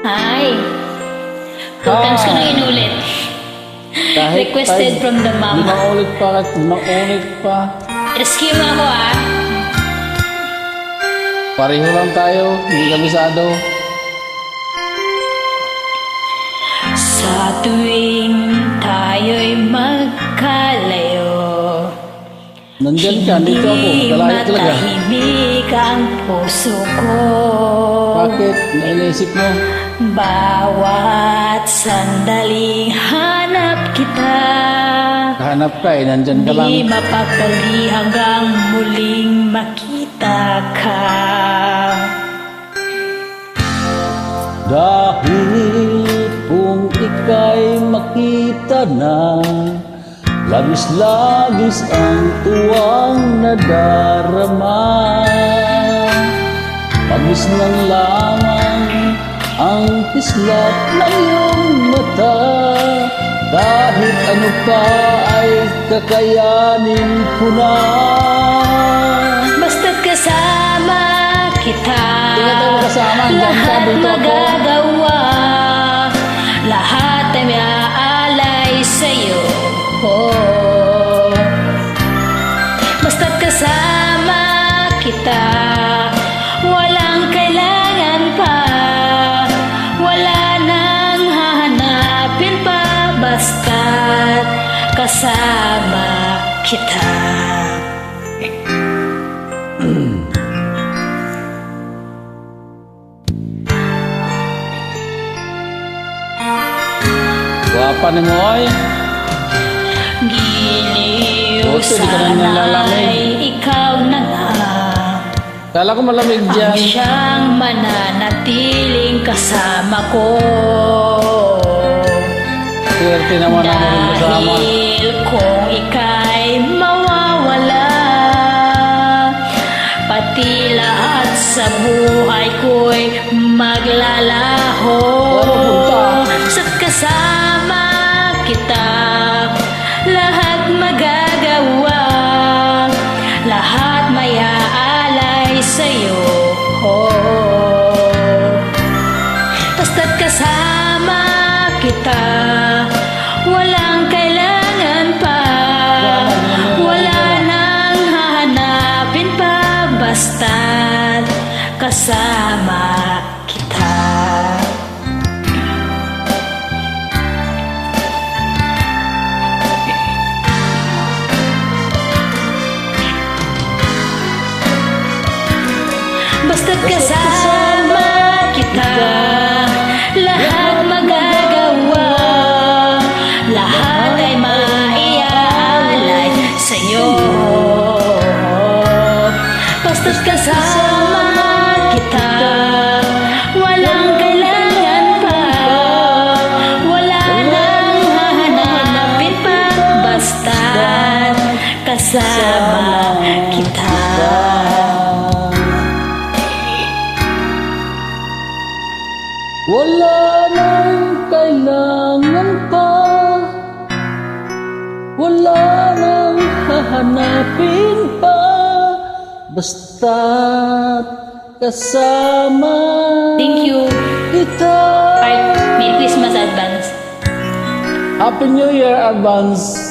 Ay, two times ko nang inulit. Requested from the mom. Limang ulit pa. Rescue mo ako ah. Pareho lang tayo, hindi kabisado. Sa tuwing tayo'y magkalayo, Nandyan ka, dito ako. hindi Kalayo talaga. matahimik ang puso ko. Bakit? Nainisip mo? Bawat sandaling hanap kita, Kahanap ka eh, nandyan ka lang. di mapagdali hanggang muling makita ka. Dahil kung ika'y makita na, labis-labis ang tuwang nadarama. Pagis ng lamang ang kislat ng iyong mata. Kahit ano pa ay kakayanin ko na. Basta't kasama kita, Tingnan tayo kasama, andyan ka, lahat dito ako. magagawa, lahat ay may aalay sa'yo. Oh. Basta't kasama kita, walang kailangan pa, wala nang hahanapin pa, basta't kasama kita. Guwapa ni mo ay. Giliw Buti, di ka na nalalamig. sana'y ikaw na nga Kala ko malamig ang dyan. siyang mananatiling kasama ko. Swerte naman ako rin kasama. Dahil kung ika'y mawawala, pati lahat sa buhay ko'y maglalaho. Sa kasama kita, lahat magagawa, lahat may aalay sa'yo. Basta't kasama kita, walang kailangan pa, wala nang hahanapin pa, basta't kasama kita. Basta't kasama kita, lahat magagawa, lahat ay maiaalay sa'yo. Basta't kasama kita, walang kailangan pa, wala nang hahanapin pa, basta't kasama kita. Wala nang kailangan pa, wala nang hahanapin pa, basta't kasama Thank you. kita. Art, Merry Christmas advance. Happy New Year advance.